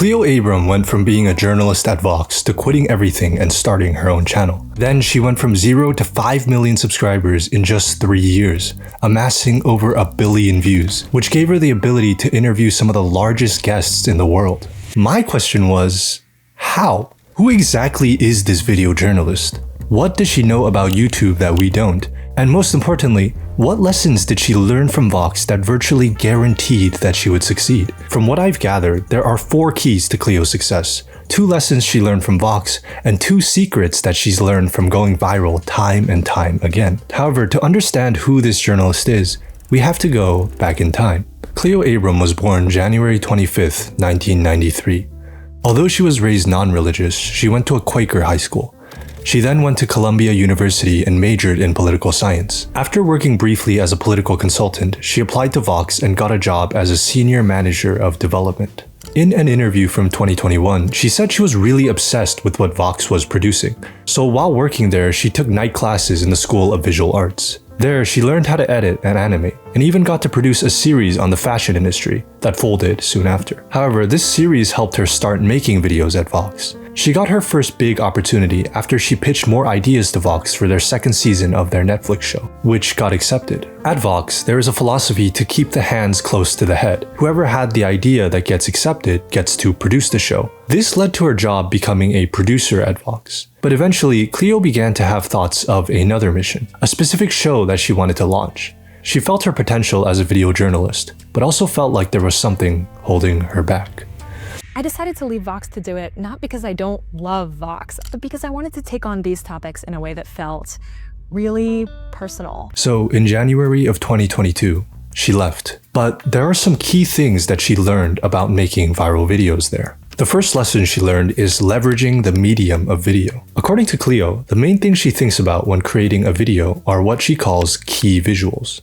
Cleo Abram went from being a journalist at Vox to quitting everything and starting her own channel. Then she went from 0 to 5 million subscribers in just 3 years, amassing over 1 billion views, which gave her the ability to interview some of the largest guests in the world. My question was, how? Who exactly is this video journalist? What does she know about YouTube that we don't? And most importantly, what lessons did she learn from Vox that virtually guaranteed that she would succeed? From what I've gathered, there are 4 keys to Cleo's success, 2 lessons she learned from Vox, and 2 secrets that she's learned from going viral time and time again. However, to understand who this journalist is, we have to go back in time. Cleo Abram was born January 25th, 1993. Although she was raised non-religious, she went to a Quaker high school. She then went to Columbia University and majored in political science. After working briefly as a political consultant, she applied to Vox and got a job as a senior manager of development. In an interview from 2021, she said she was really obsessed with what Vox was producing. So while working there, she took night classes in the School of Visual Arts. There, she learned how to edit and animate, and even got to produce a series on the fashion industry that folded soon after. However, this series helped her start making videos at Vox. She got her first big opportunity after she pitched more ideas to Vox for their 2nd season of their Netflix show, which got accepted. At Vox, there is a philosophy to keep the hands close to the head. Whoever had the idea that gets accepted gets to produce the show. This led to her job becoming a producer at Vox. But eventually, Cleo began to have thoughts of another mission, a specific show that she wanted to launch. She felt her potential as a video journalist, but also felt like there was something holding her back. I decided to leave Vox to do it, not because I don't love Vox, but because I wanted to take on these topics in a way that felt really personal. So in January of 2022, she left. But there are some key things that she learned about making viral videos there. The first lesson she learned is leveraging the medium of video. According to Cleo, the main thing she thinks about when creating a video are what she calls key visuals.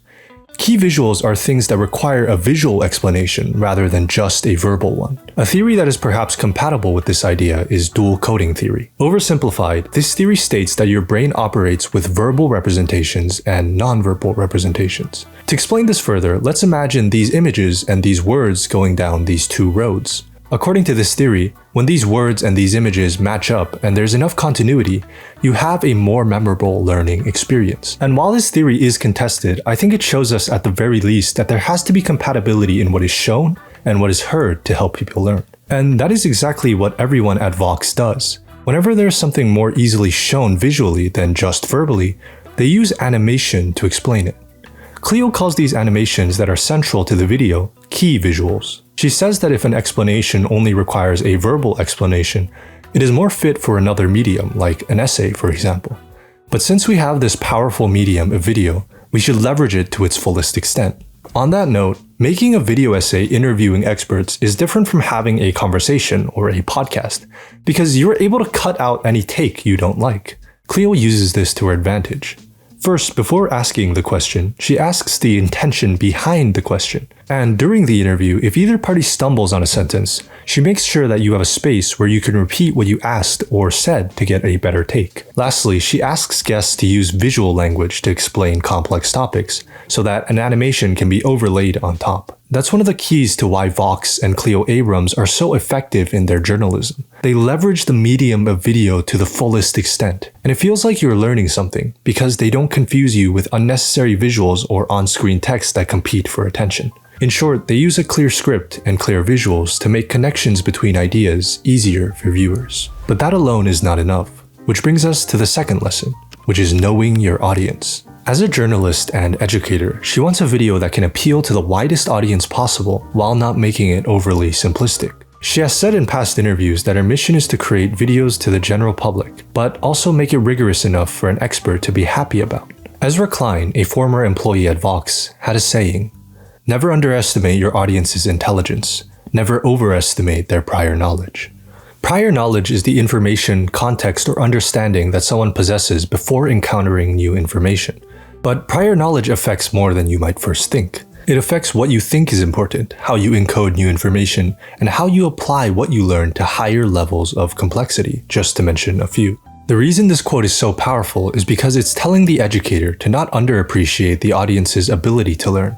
Key visuals are things that require a visual explanation rather than just a verbal one. A theory that is perhaps compatible with this idea is dual coding theory. Oversimplified, this theory states that your brain operates with verbal representations and non-verbal representations. To explain this further, let's imagine these images and these words going down these 2 roads. According to this theory, when these words and these images match up and there's enough continuity, you have a more memorable learning experience. And while this theory is contested, I think it shows us at the very least that there has to be compatibility in what is shown and what is heard to help people learn. And that is exactly what everyone at Vox does. Whenever there's something more easily shown visually than just verbally, they use animation to explain it. Cleo calls these animations that are central to the video key visuals. She says that if an explanation only requires a verbal explanation, it is more fit for another medium, like an essay, for example. But since we have this powerful medium of video, we should leverage it to its fullest extent. On that note, making a video essay interviewing experts is different from having a conversation or a podcast, because you're able to cut out any take you don't like. Cleo uses this to her advantage. First, before asking the question, she asks the intention behind the question. And during the interview, if either party stumbles on a sentence, she makes sure that you have a space where you can repeat what you asked or said to get a better take. Lastly, she asks guests to use visual language to explain complex topics, so that an animation can be overlaid on top. That's one of the keys to why Vox and Cleo Abrams are so effective in their journalism. They leverage the medium of video to the fullest extent, and it feels like you're learning something because they don't confuse you with unnecessary visuals or on-screen text that compete for attention. In short, they use a clear script and clear visuals to make connections between ideas easier for viewers. But that alone is not enough, which brings us to the second lesson, which is knowing your audience. As a journalist and educator, she wants a video that can appeal to the widest audience possible while not making it overly simplistic. She has said in past interviews that her mission is to create videos to the general public, but also make it rigorous enough for an expert to be happy about. Ezra Klein, a former employee at Vox, had a saying, "Never underestimate your audience's intelligence. Never overestimate their prior knowledge." Prior knowledge is the information, context, or understanding that someone possesses before encountering new information. But prior knowledge affects more than you might first think. It affects what you think is important, how you encode new information, and how you apply what you learn to higher levels of complexity, just to mention a few. The reason this quote is so powerful is because it's telling the educator to not underappreciate the audience's ability to learn,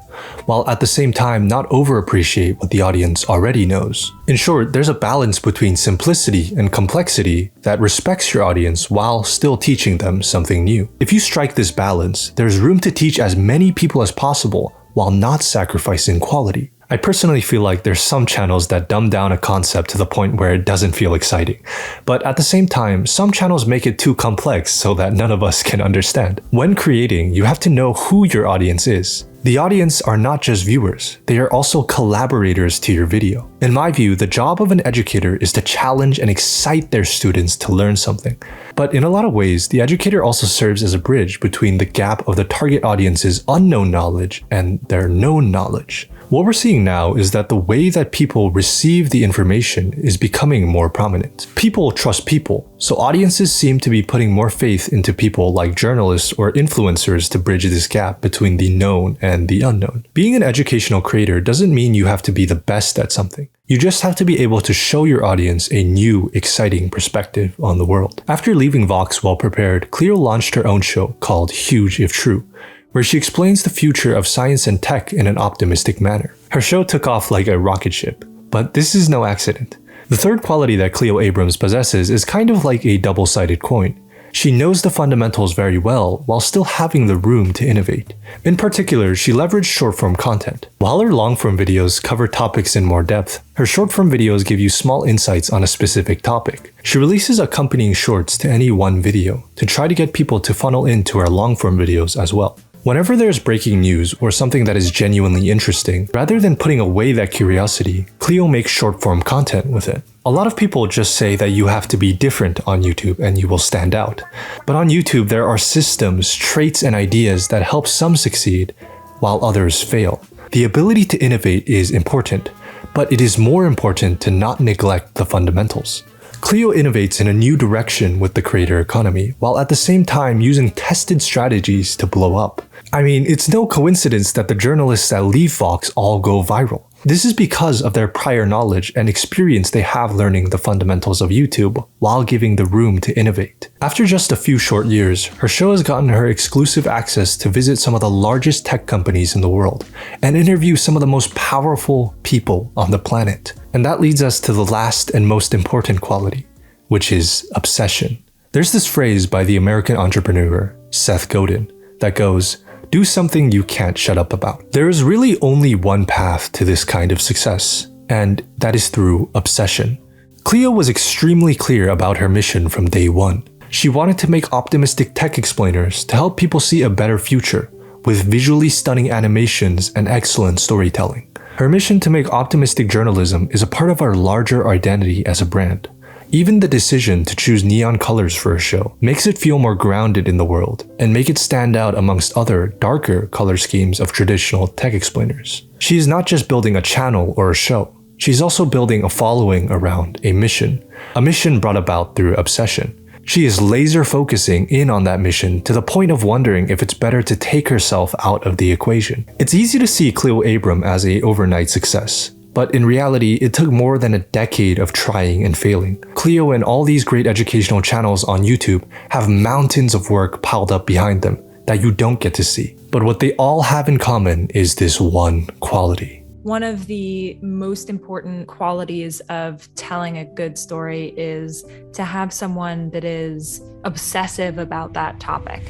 while at the same time not overappreciate what the audience already knows. In short, there's a balance between simplicity and complexity that respects your audience while still teaching them something new. If you strike this balance, there's room to teach as many people as possible while not sacrificing quality. I personally feel like there's some channels that dumb down a concept to the point where it doesn't feel exciting. But at the same time, some channels make it too complex so that none of us can understand. When creating, you have to know who your audience is. The audience are not just viewers, they are also collaborators to your video. In my view, the job of an educator is to challenge and excite their students to learn something. But in a lot of ways, the educator also serves as a bridge between the gap of the target audience's unknown knowledge and their known knowledge. What we're seeing now is that the way that people receive the information is becoming more prominent. People trust people, so audiences seem to be putting more faith into people like journalists or influencers to bridge this gap between the known and the unknown. Being an educational creator doesn't mean you have to be the best at something. You just have to be able to show your audience a new, exciting perspective on the world. After leaving Vox well prepared, Cleo launched her own show called Huge If True, where she explains the future of science and tech in an optimistic manner. Her show took off like a rocket ship, but this is no accident. The third quality that Cleo Abrams possesses is kind of like a double-sided coin. She knows the fundamentals very well while still having the room to innovate. In particular, she leveraged short-form content. While her long-form videos cover topics in more depth, her short-form videos give you small insights on a specific topic. She releases accompanying shorts to any one video to try to get people to funnel into her long-form videos as well. Whenever there's breaking news or something that is genuinely interesting, rather than putting away that curiosity, Cleo makes short-form content with it. A lot of people just say that you have to be different on YouTube and you will stand out. But on YouTube, there are systems, traits, and ideas that help some succeed while others fail. The ability to innovate is important, but it is more important to not neglect the fundamentals. Cleo innovates in a new direction with the creator economy, while at the same time using tested strategies to blow up. I mean, it's no coincidence that the journalists that leave Vox all go viral. This is because of their prior knowledge and experience they have learning the fundamentals of YouTube while giving the room to innovate. After just a few short years, her show has gotten her exclusive access to visit some of the largest tech companies in the world and interview some of the most powerful people on the planet. And that leads us to the last and most important quality, which is obsession. There's this phrase by the American entrepreneur Seth Godin that goes, "Do something you can't shut up about." There is really only one path to this kind of success, and that is through obsession. Cleo was extremely clear about her mission from day one. She wanted to make optimistic tech explainers to help people see a better future, with visually stunning animations and excellent storytelling. Her mission to make optimistic journalism is a part of our larger identity as a brand. Even the decision to choose neon colors for a show makes it feel more grounded in the world and make it stand out amongst other, darker color schemes of traditional tech explainers. She is not just building a channel or a show, she's also building a following around a mission brought about through obsession. She is laser focusing in on that mission to the point of wondering if it's better to take herself out of the equation. It's easy to see Cleo Abram as an overnight success, but in reality, it took more than a decade of trying and failing. Cleo and all these great educational channels on YouTube have mountains of work piled up behind them that you don't get to see. But what they all have in common is this one quality. One of the most important qualities of telling a good story is to have someone that is obsessive about that topic.